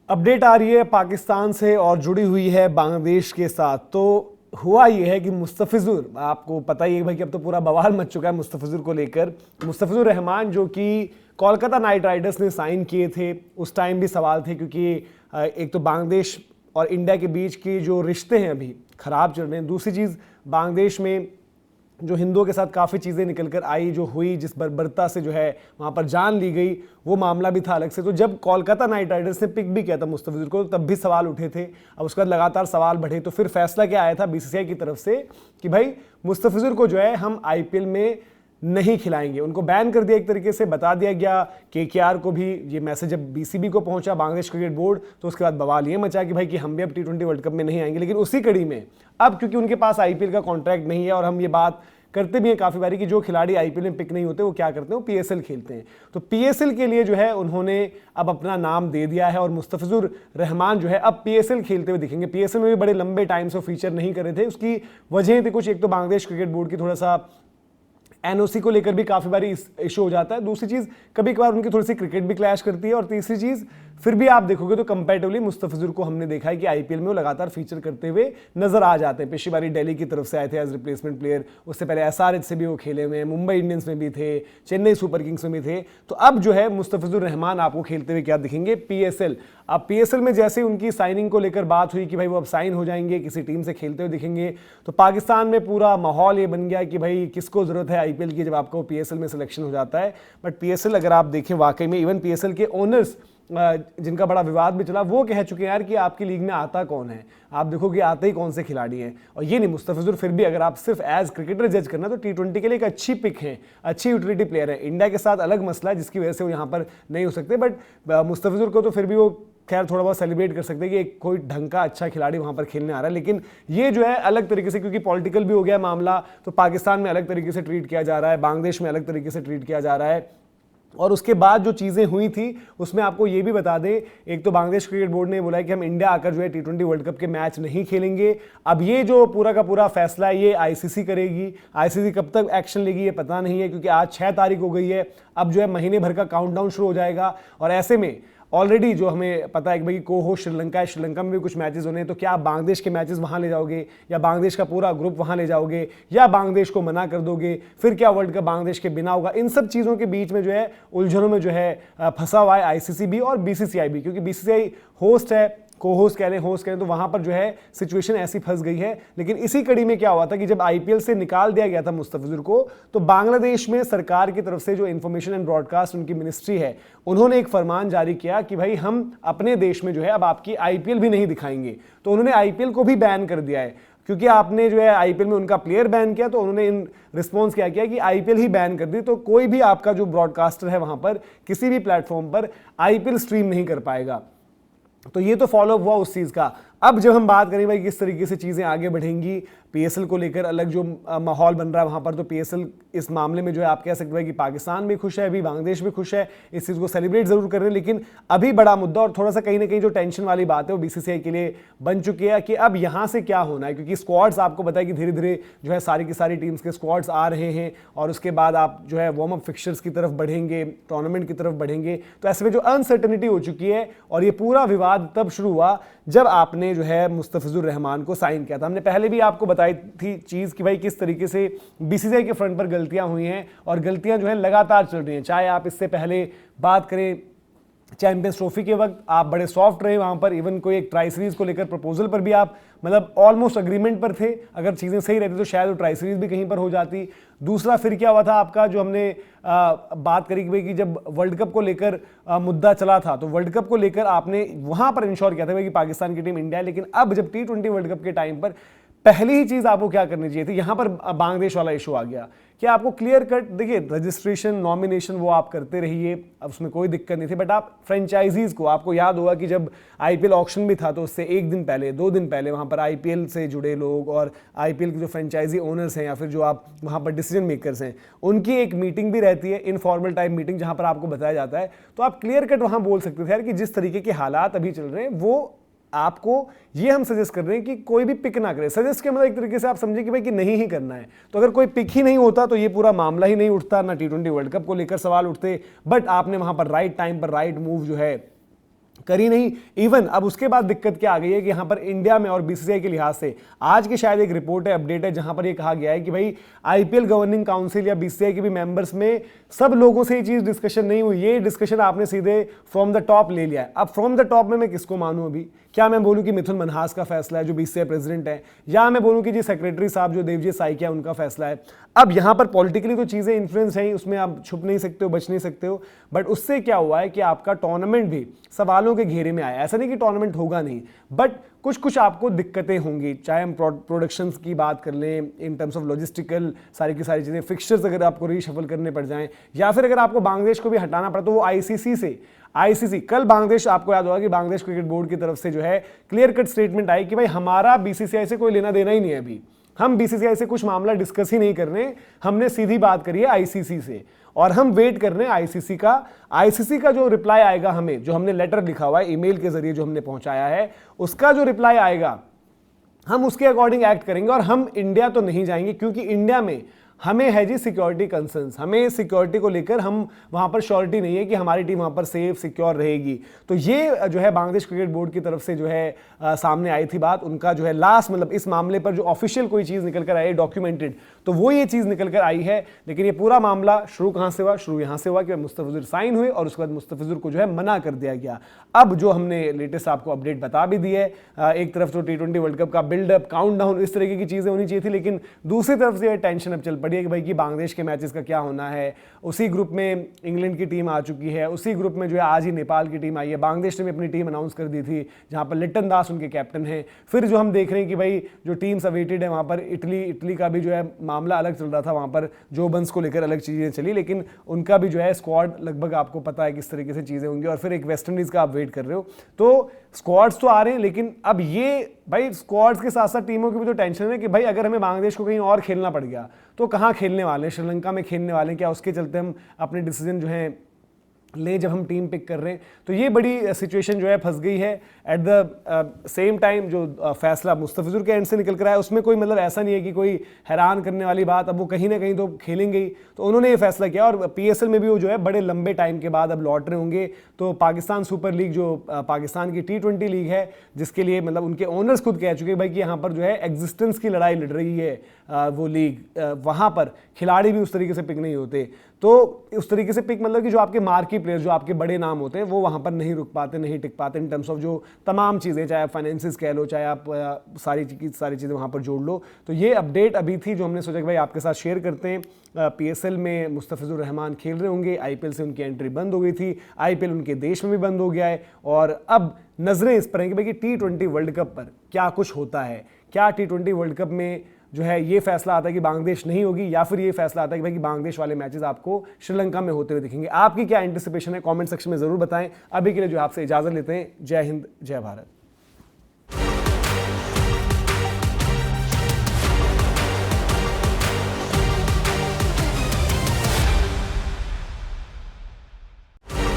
Update आ रही है पाकिस्तान से और जुड़ी हुई है बांग्लादेश के साथ। तो हुआ ये है कि मुस्तफिजुर, आपको पता ही है भाई कि अब तो पूरा बवाल मच चुका है मुस्तफिजुर को लेकर। मुस्तफिजुर रहमान जो कि कोलकाता नाइट राइडर्स ने साइन किए थे, उस टाइम भी सवाल थे क्योंकि एक तो बांग्लादेश और इंडिया के बीच के जो रिश्ते हैं अभी ख़राब चल रहे हैं। दूसरी चीज़, बांग्लादेश में जो हिंदुओं के साथ काफ़ी चीज़ें निकल कर आई, जो हुई, जिस बर्बरता से जो है वहाँ पर जान ली गई, वो मामला भी था अलग से। तो जब कोलकाता नाइट राइडर्स ने पिक भी किया था मुस्तफिजुर को, तब भी सवाल उठे थे। अब उसके बाद लगातार सवाल बढ़े, तो फिर फैसला क्या आया था बीसीसीआई की तरफ से कि भाई मुस्तफिजुर को जो है हम आईपीएल में नहीं खिलाएंगे। उनको बैन कर दिया, एक तरीके से बता दिया गया। केकेआर को भी ये मैसेज जब बीसीबी को पहुंचा, बांग्लादेश क्रिकेट बोर्ड, तो उसके बाद बवाल ये मचा कि भाई कि हम भी अब टी20 वर्ल्ड कप में नहीं आएंगे। लेकिन उसी कड़ी में अब क्योंकि उनके पास आईपीएल का कॉन्ट्रैक्ट नहीं है, और हम ये बात करते भी हैं काफ़ी बारी कि जो खिलाड़ी आईपीएल में पिक नहीं होते वो क्या करते हैं, वो पीएसएल खेलते हैं। तो पीएसएल के लिए जो है उन्होंने अब अपना नाम दे दिया है और मुस्तफिजुर रहमान जो है अब पीएसएल खेलते हुए दिखेंगे। पीएसएल में भी बड़े लंबे टाइम से फीचर नहीं कर रहे थे, उसकी वजह थी कुछ। एक तो बांग्लादेश क्रिकेट बोर्ड की थोड़ा सा एनओसी को लेकर भी काफ़ी बारी इशू हो जाता है। दूसरी चीज़, कभी कभार उनकी थोड़ी सी क्रिकेट भी क्लैश करती है। और तीसरी चीज़, फिर भी आप देखोगे तो कंपैरेटिवली मुस्तफिजुर को हमने देखा है कि आईपीएल में वो लगातार फीचर करते हुए नजर आ जाते हैं। पिछली बारी दिल्ली की तरफ से आए थे एज रिप्लेसमेंट प्लेयर, उससे पहले एसआरएच से भी वो खेले हुए हैं, मुंबई इंडियंस में भी थे, चेन्नई सुपर किंग्स में भी थे। तो अब जो है मुस्तफिजुर रहमान आपको खेलते हुए क्या दिखेंगे, पीएसएल। अब पीएसएल में जैसे उनकी साइनिंग को लेकर बात हुई कि भाई वो अब साइन हो जाएंगे, किसी टीम से खेलते हुए दिखेंगे, तो पाकिस्तान में पूरा माहौल ये बन गया कि भाई किसको जरूरत है आईपीएल की जब आपको पीएसएल में सिलेक्शन हो जाता है। बट पीएसएल अगर आप देखें वाकई में, इवन पीएसएल के ओनर्स जिनका बड़ा विवाद भी चला, वो कह चुके हैं यार कि आपकी लीग में आता कौन है, आप देखो कि आते ही कौन से खिलाड़ी हैं। और ये नहीं, मुस्तफिजुर फिर भी अगर आप सिर्फ एज क्रिकेटर जज करना तो टी20 के लिए एक अच्छी पिक है, अच्छी यूटिलिटी प्लेयर है। इंडिया के साथ अलग मसला है जिसकी वजह से वो यहाँ पर नहीं हो सकते, बट मुस्तफिजुर को तो फिर भी वो खैर थोड़ा बहुत सेलिब्रेट कर सकते हैं कि एक कोई ढंग का अच्छा खिलाड़ी वहाँ पर खेलने आ रहा है। लेकिन ये जो है अलग तरीके से, क्योंकि पॉलिटिकल भी हो गया मामला, तो पाकिस्तान में अलग तरीके से ट्रीट किया जा रहा है, बांग्लादेश में अलग तरीके से ट्रीट किया जा रहा है। और उसके बाद जो चीज़ें हुई थी उसमें आपको ये भी बता दें, एक तो बांग्लादेश क्रिकेट बोर्ड ने बोला है कि हम इंडिया आकर जो है टी20 वर्ल्ड कप के मैच नहीं खेलेंगे। अब ये जो पूरा का पूरा फैसला है ये आईसीसी करेगी। आईसीसी कब तक एक्शन लेगी ये पता नहीं है, क्योंकि आज 6 तारीख हो गई है। अब जो है महीने भर का काउंटडाउन शुरू हो जाएगा। और ऐसे में ऑलरेडी जो हमें पता है कि भाई को होस्ट श्रीलंका है, श्रीलंका में भी कुछ मैचेस होने हैं। तो क्या आप बांग्लादेश के मैचेस वहां ले जाओगे, या बांग्लादेश का पूरा ग्रुप वहां ले जाओगे, या बांग्लादेश को मना कर दोगे? फिर क्या वर्ल्ड कप बांग्लादेश के बिना होगा? इन सब चीज़ों के बीच में जो है उलझनों में जो है फंसा हुआ है आईसीसी भी और बीसीसीआई भी, क्योंकि बीसीसीआई होस्ट है, को होस्ट कह लें, होस्ट कह लें, तो वहां पर जो है सिचुएशन ऐसी फंस गई है। लेकिन इसी कड़ी में क्या हुआ था कि जब आईपीएल से निकाल दिया गया था मुस्तफिजुर को, तो बांग्लादेश में सरकार की तरफ से जो इंफॉर्मेशन एंड ब्रॉडकास्ट उनकी मिनिस्ट्री है, उन्होंने एक फरमान जारी किया कि भाई हम अपने देश में जो है अब आपकी आईपीएल भी नहीं दिखाएंगे। तो उन्होंने आईपीएल को भी बैन कर दिया है, क्योंकि आपने जो है आईपीएल में उनका प्लेयर बैन किया, तो उन्होंने इन रिस्पॉन्स क्या किया कि आईपीएल ही बैन कर दी। तो कोई भी आपका जो ब्रॉडकास्टर है वहां पर किसी भी प्लेटफॉर्म पर आईपीएल स्ट्रीम नहीं कर पाएगा। तो ये तो फॉलो अप हुआ उस चीज़ का। अब जब हम बात करें भाई किस तरीके से चीज़ें आगे बढ़ेंगी, पीएसएल को लेकर अलग जो माहौल बन रहा है वहाँ पर, तो पीएसएल इस मामले में जो है आप कह सकते हैं कि पाकिस्तान भी खुश है, अभी बांग्लादेश भी खुश है, इस चीज़ को सेलिब्रेट जरूर कर रहे हैं। लेकिन अभी बड़ा मुद्दा और थोड़ा सा कहीं ना कहीं जो टेंशन वाली बात है वो बीसीसीआई के लिए बन चुकी है कि अब यहाँ से क्या होना है। क्योंकि स्क्वाड्स आपको बताया कि धीरे धीरे जो है सारी की सारी टीम्स के स्क्वाड्स आ रहे हैं, और उसके बाद आप जो है वार्म अप फिक्चर्स की तरफ बढ़ेंगे, टूर्नामेंट की तरफ बढ़ेंगे। तो ऐसे में जो अनसर्टेनिटी हो चुकी है, और ये पूरा विवाद तब शुरू हुआ जब आपने जो है मुस्तफिजुर रहमान को साइन किया था। हमने पहले भी आपको बताई थी चीज़ कि भाई किस तरीके से बीसीसीआई के फ्रंट पर गलतियां हुई हैं, और गलतियां जो है लगातार चल रही हैं। चाहे आप इससे पहले बात करें चैंपियंस ट्रॉफी के वक्त, आप बड़े सॉफ्ट रहे वहां पर, इवन कोई एक ट्राई सीरीज को लेकर प्रपोजल पर भी आप मतलब ऑलमोस्ट अग्रीमेंट पर थे। अगर चीज़ें सही रहती तो शायद वो ट्राई सीरीज भी कहीं पर हो जाती। दूसरा फिर क्या हुआ था आपका, जो हमने बात करी कि भाई कि जब वर्ल्ड कप को लेकर मुद्दा चला था, तो वर्ल्ड कप को लेकर आपने वहां पर इंश्योर किया था भाई कि पाकिस्तान की टीम इंडिया है। लेकिन अब जब टी20 वर्ल्ड कप के टाइम पर पहली ही चीज आपको क्या करनी चाहिए थी, यहां पर बांग्लादेश वाला इशू आ गया कि आपको क्लियर कट, देखिए रजिस्ट्रेशन नॉमिनेशन वो आप करते रहिए, अब उसमें कोई दिक्कत नहीं थी, बट आप फ्रेंचाइजीज को, आपको याद होगा कि जब आईपीएल ऑक्शन भी था तो उससे एक दिन पहले, 2 दिन पहले वहां पर आईपीएल से जुड़े लोग और आईपीएल के जो फ्रेंचाइजी ओनर्स हैं या फिर जो आप वहां पर डिसीजन मेकर्स हैं, उनकी एक मीटिंग भी रहती है, इनफॉर्मल टाइप मीटिंग, जहां पर आपको बताया जाता है। तो आप क्लियर कट वहां बोल सकते थे यार कि जिस तरीके के हालात अभी चल रहे हैं वो आपको ये हम सजेस्ट कर रहे हैं कि कोई भी पिक ना करे। सजेस्ट के मतलब एक तरीके से आप समझे कि भाई कि नहीं ही करना है। तो अगर कोई पिक ही नहीं होता तो ये पूरा मामला ही नहीं उठता, ना टी20 वर्ल्ड कप को लेकर सवाल उठते। बट आपने वहां पर राइट टाइम पर राइट मूव जो है करी नहीं। इवन अब उसके बाद दिक्कत क्या आ गई है कि यहां पर इंडिया में और बीसीसीआई के लिहाज से आज के शायद एक रिपोर्ट है, अपडेट है, जहां पर ये कहा गया है कि भाई आईपीएल गवर्निंग काउंसिल या बीसीसीआई के भी मेंबर्स में सब लोगों से ये चीज डिस्कशन नहीं हुई। ये डिस्कशन आपने सीधे फ्रॉम द टॉप ले लिया है। अब फ्रॉम द टॉप में मैं किसको मानूं? अभी क्या मैं बोलूं कि मिथुन मनहास का फैसला है जो बीसीसीआई प्रेसिडेंट है, या मैं बोलूं कि जी सेक्रेटरी साहब जो देवजी साइकिया उनका फैसला है? अब यहां पर पॉलिटिकली तो चीजें इन्फ्लुएंस हैं, उसमें आप छुप नहीं सकते हो, बच नहीं सकते हो, बट उससे क्या हुआ है कि आपका टूर्नामेंट भी सवालों के घेरे में आया। ऐसा नहीं कि टूर्नामेंट होगा नहीं, बट कुछ कुछ आपको दिक्कतें होंगी, चाहे हम प्रोडक्शंस की बात कर लें, इन टर्म्स ऑफ लॉजिस्टिकल सारी की सारी चीज़ें, फिक्सचर्स अगर आपको रीशफल करने पड़ जाएं, या फिर अगर आपको बांग्लादेश को भी हटाना पड़ा तो वो आईसीसी कल बांग्लादेश, आपको याद होगा कि बांग्लादेश क्रिकेट बोर्ड की तरफ से जो है क्लियर कट स्टेटमेंट आई कि भाई हमारा बीसीसीआई से कोई लेना देना ही नहीं है, अभी हम बीसीसीआई से कुछ मामला डिस्कस ही नहीं कर रहे, हमने सीधी बात करी है आईसीसी से, और हम वेट कर रहे हैं आईसीसी का जो रिप्लाई आएगा हमें, जो हमने लेटर लिखा हुआ है ईमेल के जरिए जो हमने पहुंचाया है, उसका जो रिप्लाई आएगा हम उसके अकॉर्डिंग एक्ट करेंगे। और हम इंडिया तो नहीं जाएंगे, क्योंकि इंडिया में हमें है जी सिक्योरिटी कंसर्न्स, हमें सिक्योरिटी को लेकर हम वहां पर श्योरिटी नहीं है कि हमारी टीम वहां पर सेफ सिक्योर रहेगी। तो ये जो है बांग्लादेश क्रिकेट बोर्ड की तरफ से जो है सामने आई थी बात, उनका जो है लास्ट मतलब इस मामले पर जो ऑफिशियल कोई चीज निकल कर आई है डॉक्यूमेंटेड, तो वो ये चीज निकल कर आई है। लेकिन ये पूरा मामला शुरू कहां से हुआ? शुरू यहां से हुआ कि मुस्तफिजुर साइन हुए और उसके बाद मुस्तफिजुर को जो है मना कर दिया गया। अब जो हमने लेटेस्ट आपको अपडेट बता भी दी है, एक तरफ तो T20 वर्ल्ड कप का बिल्डअप, काउंटडाउन, इस तरीके की चीजें होनी चाहिए थी, लेकिन दूसरी तरफ से टेंशन अब चल पड़ी है कि भाई कि बांग्लादेश के मैचेस का क्या होना है। उसी ग्रुप में इंग्लैंड की टीम आ चुकी है, उसी ग्रुप में जो है आज ही नेपाल की टीम आई है, बांग्लादेश ने भी अपनी टीम अनाउंस कर दी थी जहां पर लिटन दास उनके कैप्टन हैं। फिर जो हम देख रहे हैं कि भाई जो टीम्स अवेटेड है वहां पर इटली का भी जो है मामला अलग चल रहा था, वहां पर जो बंस को लेकर अलग चीजें चली, लेकिन उनका भी जो है स्क्वाड लगभग आपको पता है किस तरीके से चीजें होंगी। और फिर एक वेस्ट इंडीज का आप वेट कर रहे हो, तो स्क्वाड्स तो आ रहे हैं, लेकिन अब ये भाई स्क्वाड्स के साथ साथ टीमों की भी तो टेंशन है कि भाई अगर हमें बांग्लादेश को कहीं और खेलना पड़ गया तो कहाँ खेलने वाले हैं? श्रीलंका में खेलने वाले हैं क्या? उसके चलते हम अपने डिसीजन जो है ले जब हम टीम पिक कर रहे हैं, तो ये बड़ी सिचुएशन जो है फंस गई है। एट द सेम टाइम जो फैसला मुस्तफिजुर के एंड से निकल कर आया उसमें कोई मतलब ऐसा नहीं है कि कोई हैरान करने वाली बात, अब वो कहीं ना कहीं तो खेलेंगे ही, तो उन्होंने ये फैसला किया। और पीएसएल में भी वो जो है बड़े लंबे टाइम के बाद अब लौट रहे होंगे, तो पाकिस्तान सुपर लीग जो पाकिस्तान की T20 लीग है, जिसके लिए मतलब उनके ओनर्स खुद कह चुके हैं भाई कि यहाँ पर जो है एग्जिस्टेंस की लड़ाई लड़ रही है वो लीग, वहाँ पर खिलाड़ी भी उस तरीके से पिक नहीं होते। तो उस तरीके से पिक मतलब कि जो आपके मार्की प्लेयर, जो आपके बड़े नाम होते हैं, वो वहाँ पर नहीं रुक पाते, नहीं टिक पाते इन टर्म्स ऑफ जो तमाम चीज़ें, चाहे आप फाइनेंसिस कह लो, चाहे आप सारी चीज़ें वहाँ पर जोड़ लो। तो ये अपडेट अभी थी जो हमने सोचा कि भाई आपके साथ शेयर करते हैं। पीएसएल में मुस्तफिजुर रहमान खेल रहे होंगे, आईपीएल से उनकी एंट्री बंद हो गई थी, आईपीएल उनके देश में भी बंद हो गया है, और अब नजरें इस पर हैं कि भाई कि T20 वर्ल्ड कप पर क्या कुछ होता है। क्या T20 वर्ल्ड कप में जो है ये फैसला आता है कि बांग्लादेश नहीं होगी, या फिर ये फैसला आता है कि भाई कि बांग्लादेश वाले मैचेस आपको श्रीलंका में होते हुए दिखेंगे? आपकी क्या एंटिसिपेशन है? कमेंट सेक्शन में जरूर बताएं। अभी के लिए जो आपसे इजाजत लेते हैं, जय हिंद, जय भारत।